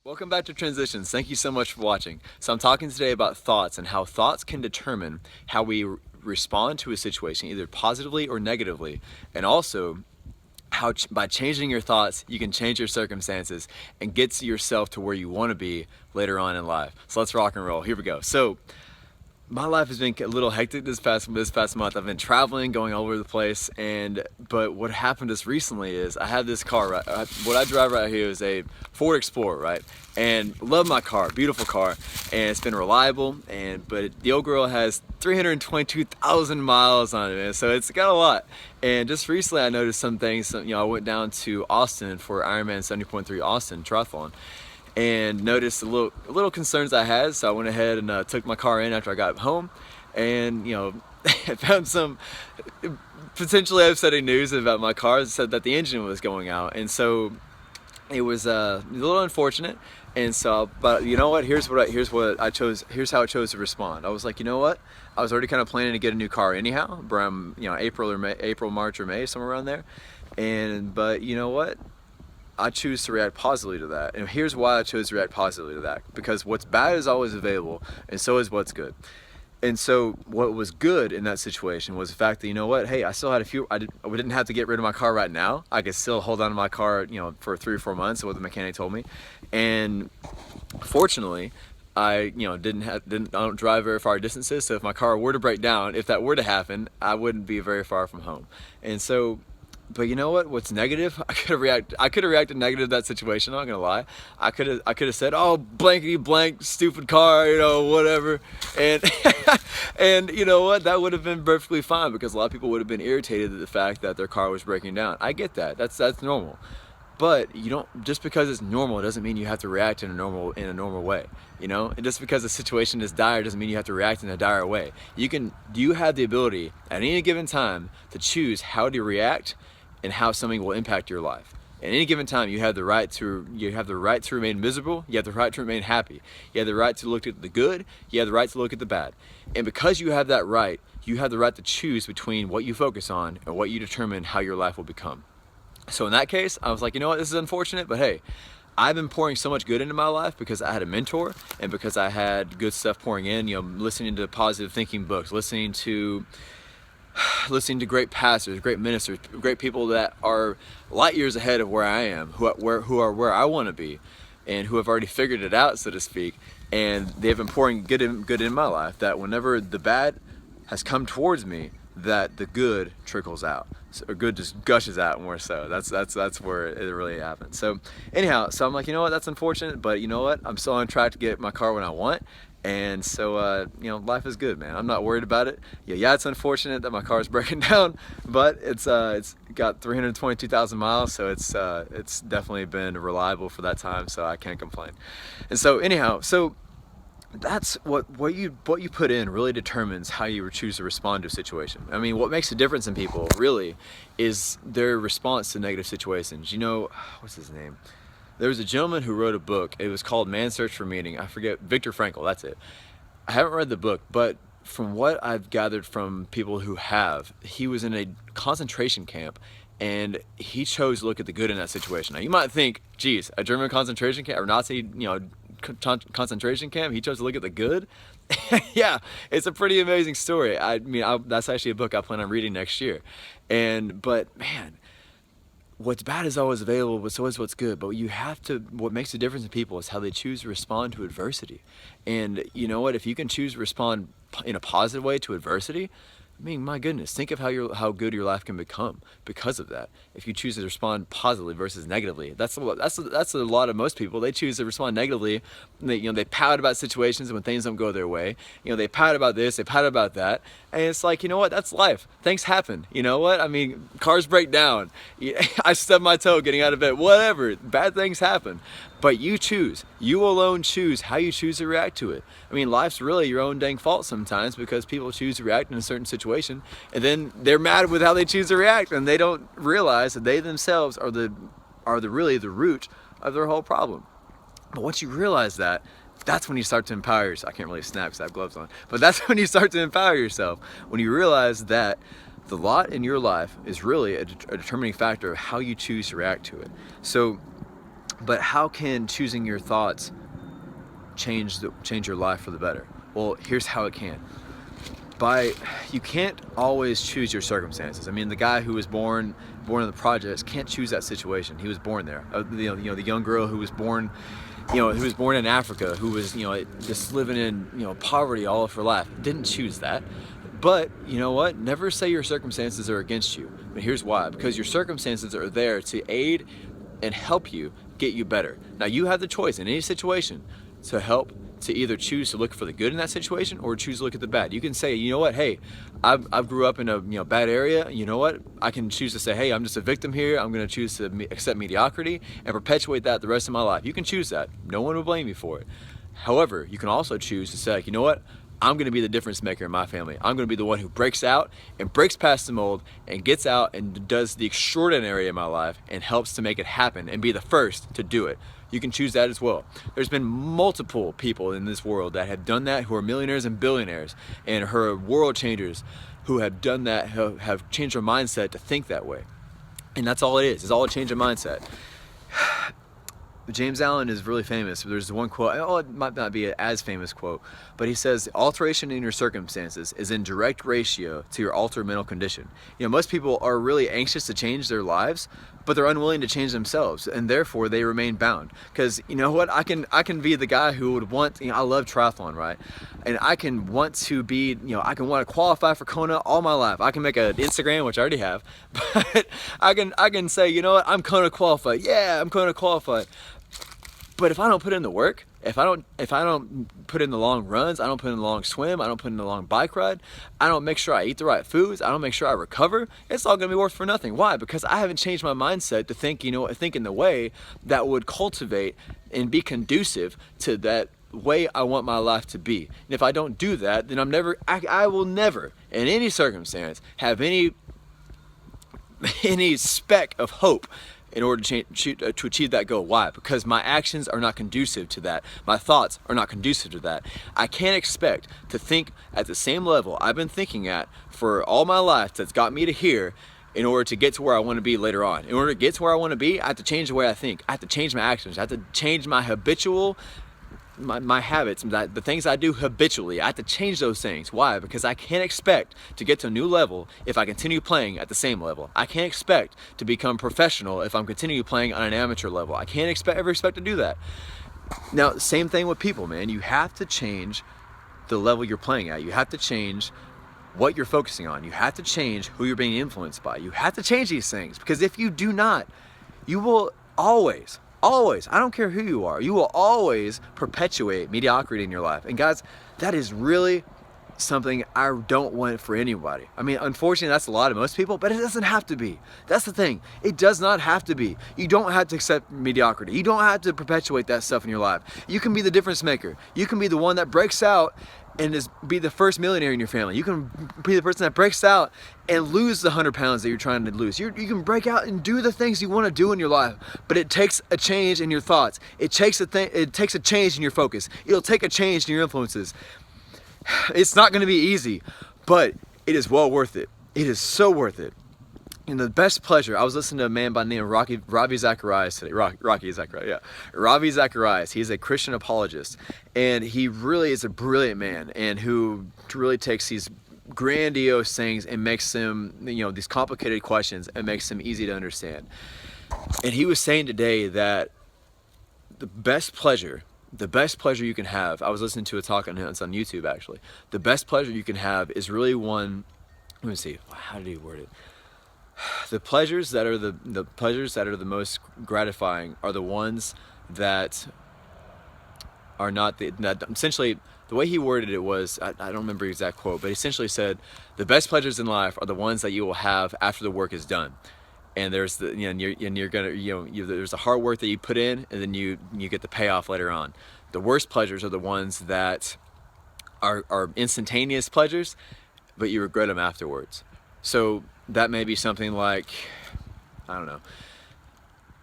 Welcome back to Transitions. Thank you so much for watching. So I'm talking today about thoughts and how thoughts can determine how we respond to a situation, either positively or negatively, and also how by changing your thoughts, you can change your circumstances and get yourself to where you want to be later on in life. So let's rock and roll. Here we go. So my life has been a little hectic this past month. I've been traveling, going all over the place, but what happened just recently is I have this car. Right, what I drive right here is a Ford Explorer, right? And love my car, beautiful car, and it's been reliable. But the old girl has 322,000 miles on it, man. So it's got a lot. And just recently, I noticed some things. I went down to Austin for Ironman 70.3 Austin triathlon and noticed a little concerns I had, so I went ahead and took my car in after I got home, and found some potentially upsetting news about my car. It said that the engine was going out, and so it was a little unfortunate. And so, but you know what? Here's how I chose to respond. I was like, you know what? I was already kind of planning to get a new car anyhow, around April, March, or May, somewhere around there. But you know what? I choose to react positively to that. And here's why I chose to react positively to that. Because what's bad is always available, and so is what's good. And so what was good in that situation was the fact that, you know what, hey, I still had I didn't have to get rid of my car right now. I could still hold on to my car, for 3 or 4 months, what the mechanic told me. And fortunately, I don't drive very far distances, so if my car were to break down, if that were to happen, I wouldn't be very far from home. And so, but you know what? What's negative? I could have reacted negative to that situation. I'm not gonna lie. I could have said, "Oh, blankety blank, stupid car," whatever. And and you know what? That would have been perfectly fine because a lot of people would have been irritated at the fact that their car was breaking down. I get that. That's normal. But you don't, just because it's normal, it doesn't mean you have to react in a normal way. And just because the situation is dire doesn't mean you have to react in a dire way. You have the ability at any given time to choose how to react and how something will impact your life. At any given time, you have the right to remain miserable. You have the right to remain happy. You have the right to look at the good. You have the right to look at the bad. And because you have that right, you have the right to choose between what you focus on and what you determine how your life will become. So in that case, I was like, you know what, this is unfortunate, but hey, I've been pouring so much good into my life because I had a mentor and because I had good stuff pouring in, listening to positive thinking books, listening to great pastors, great ministers, great people that are light years ahead of where I am, who are where I want to be, and who have already figured it out, so to speak. And they've been pouring good in my life, that whenever the bad has come towards me, that the good trickles out, or good just gushes out more so. That's where it really happens. So anyhow, so I'm like, you know what, that's unfortunate, but you know what, I'm still on track to get my car when I want. And so, life is good, man. I'm not worried about it. Yeah, it's unfortunate that my car is breaking down, but it's got 322,000 miles, so it's definitely been reliable for that time, so I can't complain. And so anyhow, that's what you put in really determines how you choose to respond to a situation. I mean, what makes a difference in people really is their response to negative situations. What's his name? There was a gentleman who wrote a book. It was called Man's Search for Meaning. I forget, Viktor Frankl, that's it. I haven't read the book, but from what I've gathered from people who have, he was in a concentration camp and he chose to look at the good in that situation. Now you might think, geez, a German concentration camp or Nazi, concentration camp, he chose to look at the good. Yeah, it's a pretty amazing story. I mean, that's actually a book I plan on reading next year. But man, what's bad is always available, but so is what's good. But what makes the difference in people is how they choose to respond to adversity. And you know what, if you can choose to respond in a positive way to adversity, I mean, my goodness, think of how good your life can become because of that. If you choose to respond positively versus negatively, that's a lot of most people. They choose to respond negatively. They pout about situations when things don't go their way. They pout about this, they pout about that, and it's like, you know what? That's life. Things happen. You know what? I mean, cars break down. I stubbed my toe getting out of bed. Whatever. Bad things happen. But you choose. You alone choose how you choose to react to it. I mean, life's really your own dang fault sometimes because people choose to react in a certain situation and then they're mad with how they choose to react and they don't realize that they themselves are really the root of their whole problem. But once you realize that, that's when you start to empower yourself. I can't really snap because I have gloves on. But that's when you start to empower yourself. When you realize that the lot in your life is really a determining factor of how you choose to react to it. So But how can choosing your thoughts change your life for the better? Well, here's how it can. You can't always choose your circumstances. I mean, the guy who was born in the projects can't choose that situation. He was born there. The young girl who was born, who was born in Africa, who was, just living in, poverty all of her life, didn't choose that. But you know what? Never say your circumstances are against you. But here's why. Because your circumstances are there to aid and help you get you better. Now you have the choice in any situation to either choose to look for the good in that situation or choose to look at the bad. You can say, you know what, hey, I grew up in a bad area. You know what? I can choose to say, hey, I'm just a victim here. I'm going to choose to accept mediocrity and perpetuate that the rest of my life. You can choose that. No one will blame you for it. However, you can also choose to say, like, you know what? I'm going to be the difference maker in my family. I'm going to be the one who breaks out and breaks past the mold and gets out and does the extraordinary in my life and helps to make it happen and be the first to do it. You can choose that as well. There's been multiple people in this world that have done that, who are millionaires and billionaires and who are world changers, who have done that, have changed their mindset to think that way. And that's all it is. It's all a change of mindset. James Allen is really famous. There's one quote, it might not be an as famous quote, but he says, alteration in your circumstances is in direct ratio to your altered mental condition. Most people are really anxious to change their lives, but they're unwilling to change themselves, and therefore they remain bound. Because you know what, I can be the guy who would want, I love triathlon, right? And I can want to be, I can want to qualify for Kona all my life. I can make an Instagram, which I already have, but I can say, you know what, I'm Kona qualified. Yeah, I'm Kona qualified. But if I don't put in the work, if I don't put in the long runs, I don't put in the long swim, I don't put in the long bike ride, I don't make sure I eat the right foods, I don't make sure I recover, it's all gonna be worth for nothing. Why? Because I haven't changed my mindset to think, think in the way that would cultivate and be conducive to that way I want my life to be. And if I don't do that, then I will never, in any circumstance, have any speck of hope in order to achieve that goal. Why? Because my actions are not conducive to that. My thoughts are not conducive to that. I can't expect to think at the same level I've been thinking at for all my life that's got me to here in order to get to where I want to be later on. In order to get to where I want to be, I have to change the way I think. I have to change my actions. I have to change my habitual my habits, the things I do habitually. I have to change those things. Why? Because I can't expect to get to a new level if I continue playing at the same level. I can't expect to become professional if I'm continuing playing on an amateur level. I can't ever expect to do that. Now, same thing with people, man. You have to change the level you're playing at. You have to change what you're focusing on. You have to change who you're being influenced by. You have to change these things, because if you do not, you will always, I don't care who you are, you will always perpetuate mediocrity in your life. And guys, that is really something I don't want for anybody. I mean, unfortunately, that's a lot of most people, but it doesn't have to be. That's the thing. It does not have to be. You don't have to accept mediocrity. You don't have to perpetuate that stuff in your life. You can be the difference maker. You can be the one that breaks out and be the first millionaire in your family. You can be the person that breaks out and lose the 100 pounds that you're trying to lose. You can break out and do the things you want to do in your life, but it takes a change in your thoughts. It takes a change in your focus. It'll take a change in your influences. It's not going to be easy, but it is well worth it. It is so worth it. And the best pleasure, I was listening to a man by the name of Ravi Zacharias today. Ravi Zacharias. He's a Christian apologist, and he really is a brilliant man, and who really takes these grandiose things and makes them, these complicated questions, and makes them easy to understand. And he was saying today that the best pleasure you can have, I was listening to a talk on him, it's on YouTube actually, the best pleasure you can have is really one, let me see, how did he word it? The pleasures that are the most gratifying are the ones that are not that essentially, the way he worded it was, I don't remember the exact quote, but he essentially said, the best pleasures in life are the ones that you will have after the work is done. And there's there's the hard work that you put in, and then you get the payoff later on. The worst pleasures are the ones that are instantaneous pleasures, but you regret them afterwards. So that may be something like, I don't know,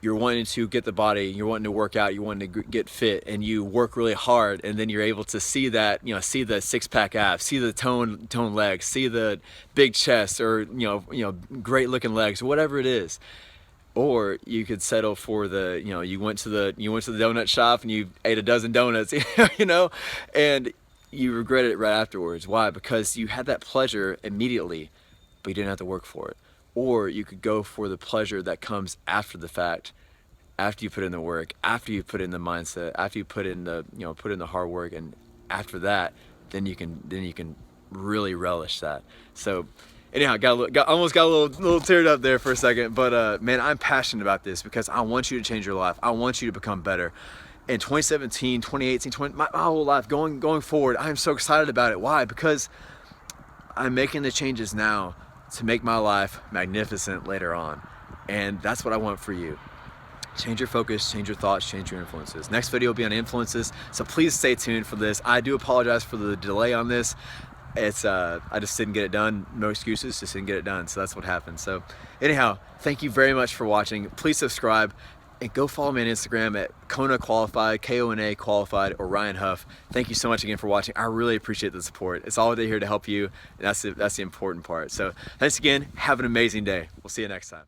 you're wanting to get the body, you're wanting to work out, you're wanting to get fit, and you work really hard, and then you're able to see that, see the six-pack abs, see the toned legs, see the big chest, or great looking legs, whatever it is. Or you could settle for the, you went to the donut shop and you ate a dozen donuts, you know, and you regret it right afterwards. Why? Because you had that pleasure immediately, but you didn't have to work for it. Or you could go for the pleasure that comes after the fact, after you put in the work, after you put in the mindset, after you put in the, put in the hard work, and after that, then you can really relish that. So anyhow, almost got a little teared up there for a second, but man, I'm passionate about this because I want you to change your life. I want you to become better. In 2017, 2018, my whole life going forward, I'm so excited about it. Why? Because I'm making the changes now to make my life magnificent later on. And that's what I want for you. Change your focus, change your thoughts, change your influences. Next video will be on influences, so please stay tuned for this. I do apologize for the delay on this. It's I just didn't get it done. No excuses, just didn't get it done. So that's what happened. So anyhow, thank you very much for watching. Please subscribe and go follow me on Instagram at Kona Qualified, Kona Qualified, or Ryan Huff. Thank you so much again for watching. I really appreciate the support. It's all they're here to help you, and that's the important part. So thanks again. Have an amazing day. We'll see you next time.